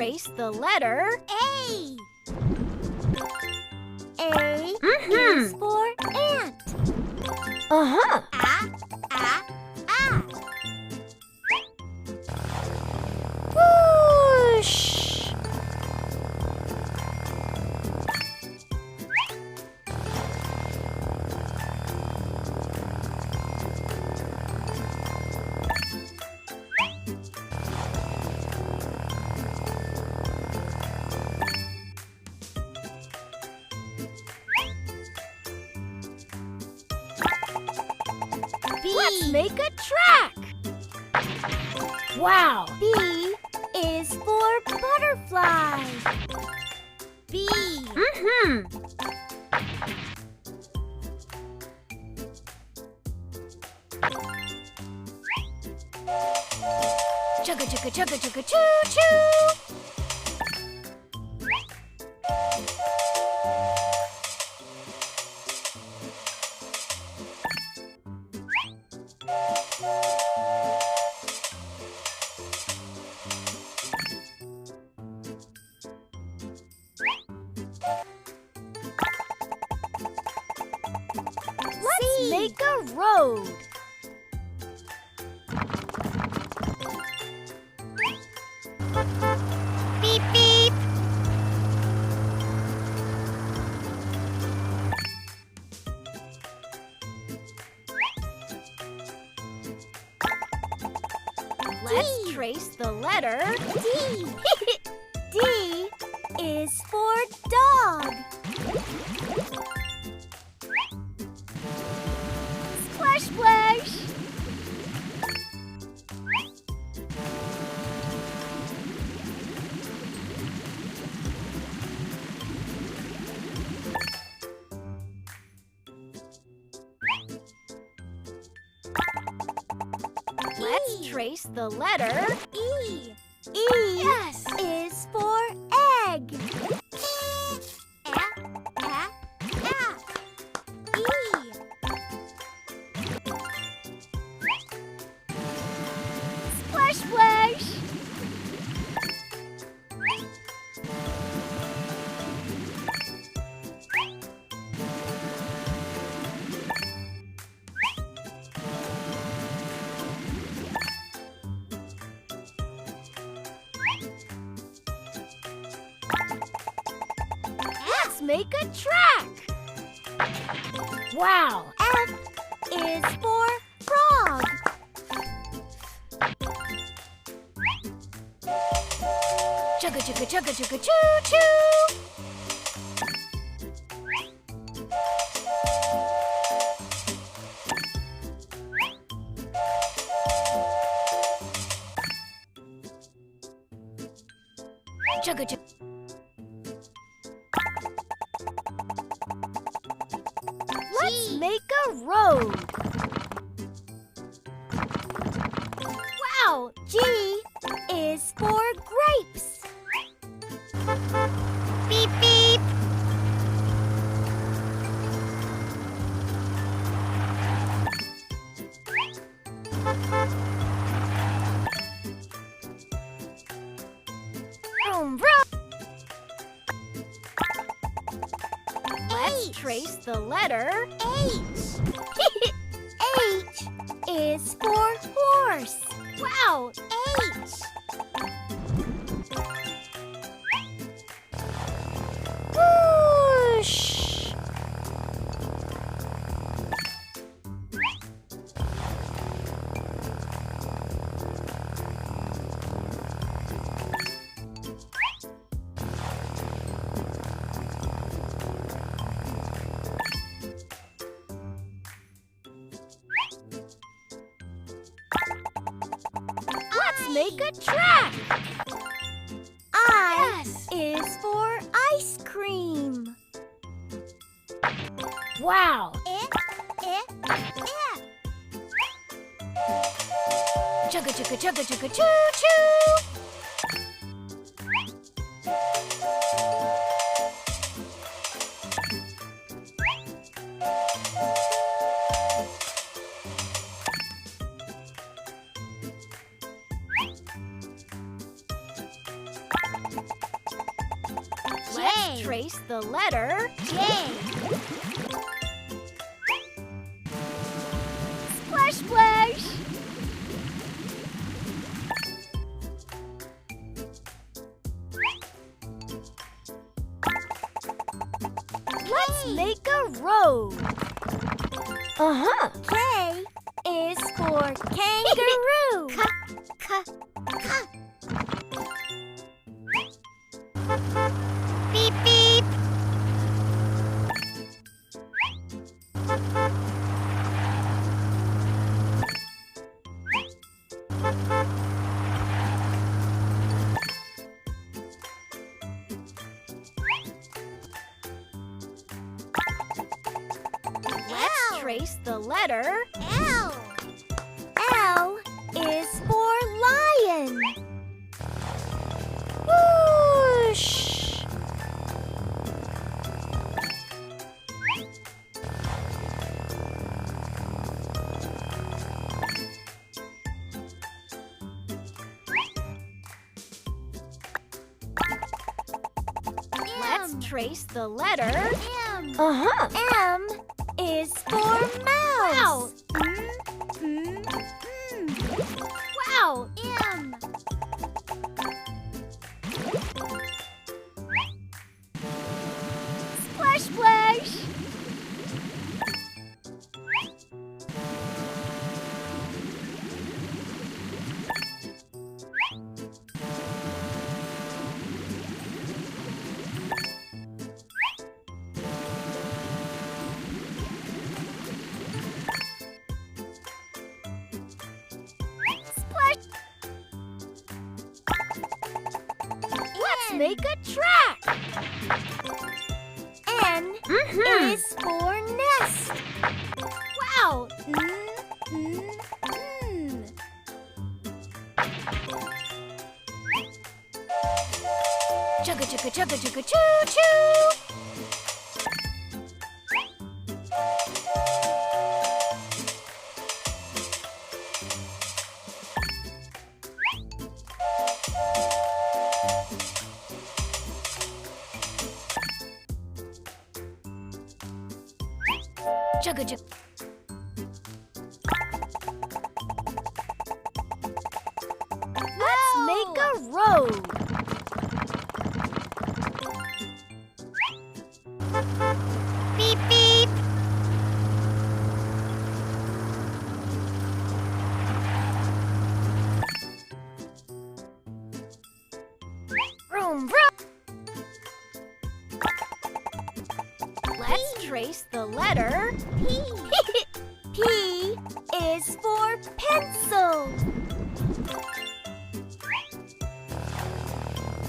trace the letter A. A is for ant. Uh-huh. A. Whoosh! Let's make a track. Wow. B is for butterfly. B. Chugga chugga chugga chugga choo choo. Let's make a road. Beep beep. Let's trace the letter D. D is for dog. Splash splash. Let's trace the letter E. E Yes. is for egg. E. Splash splash. Let's make a track. Wow. F is for frog. Chugga chugga chugga chugga choo choo. Chugga chugga. Let's make a road. Wow. G is for grapes. Beep beep. Vroom, vroom. Let's trace the letter H. H is for horse. Wow. H. whoosh. Let's make a track. I Yes. is for ice cream. Wow. I. Chugga chugga chugga chugga choo choo. Let's trace the letter J. Splash, splash. Let's make a road. K is for kangaroo. Beep, beep. Let's trace the letter L. L is for lion. whoosh. Let's trace the letter M. M. M is for mouse. Wow. M. Splash, splash. Splash. Let's make a track. N is for nest. Wow. Chugga chugga chugga chugga choo choo. Chugga chugga. Let's make a road. Beep, beep. Vroom vroom. Let's trace the letter P. P is for pencil.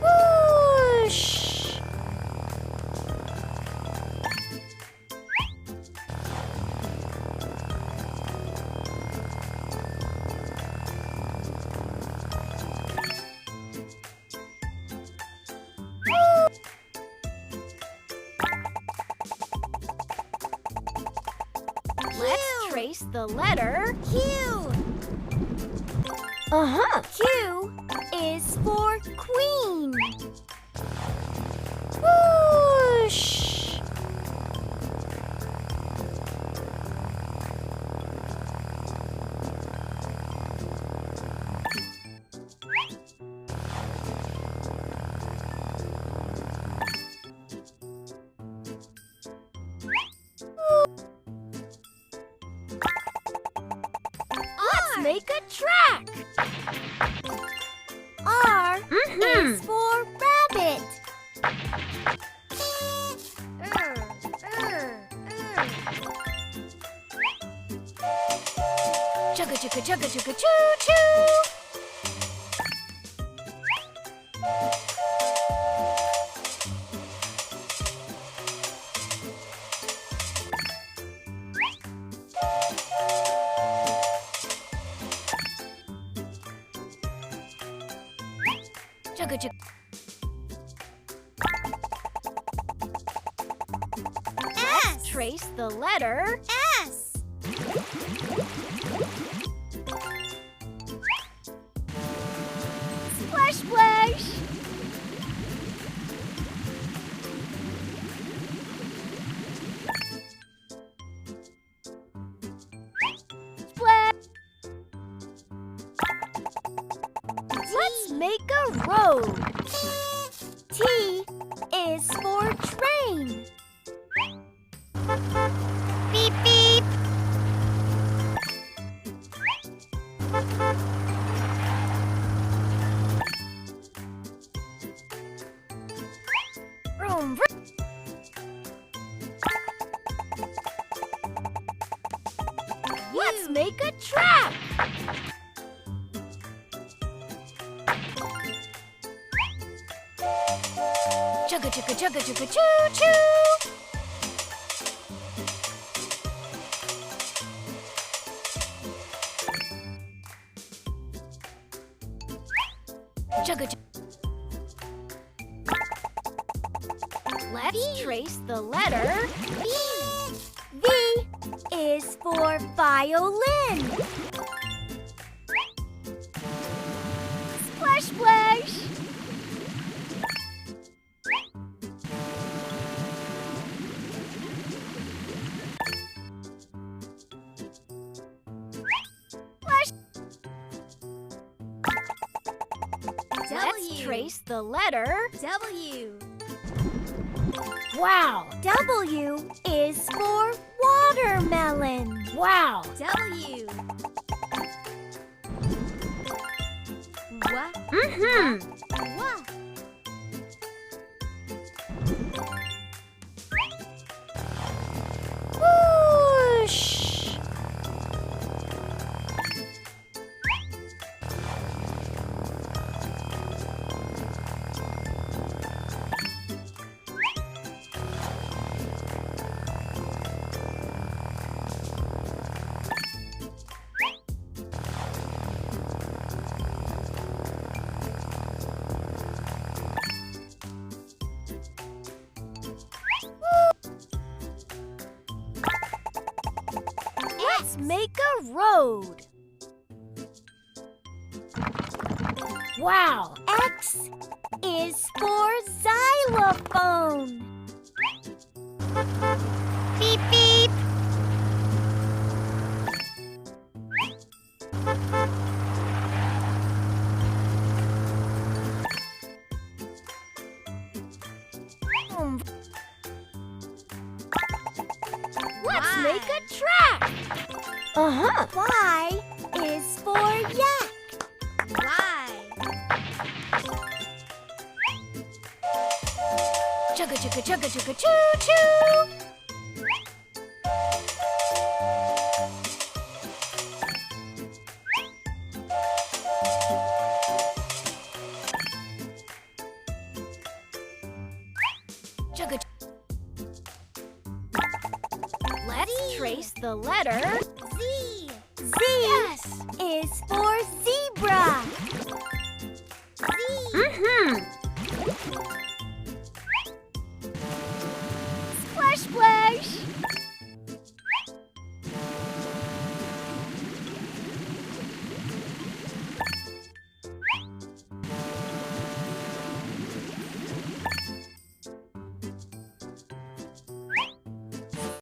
whoosh. Let's trace the letter Q. Q is for queen. whoosh. Let's make a track. R is for rabbit. Chugga chugga chugga chugga choo choo. Chugga chugga. Let's trace the letter S. Splash, splash. make a road. T is for train. Beep, beep. Vroom, vroom. Let's make a track. Chugga chugga chugga chugga choo choo. Chugga chugga. Let's trace the letter V. V is for violin. Splash, splash. Let's trace the letter W. Wow. W is for watermelon. Wow. W. What? Mm-hmm. What? Whoosh. Let's make a road. Wow. X is for xylophone. Beep, beep. Let's make a track. Uh-huh. Y is for yak. Y. Chugga chugga chugga chugga choo choo. Chugga. Let's trace the letter Z. Z Yes. is for zebra. Z. Mm-hmm.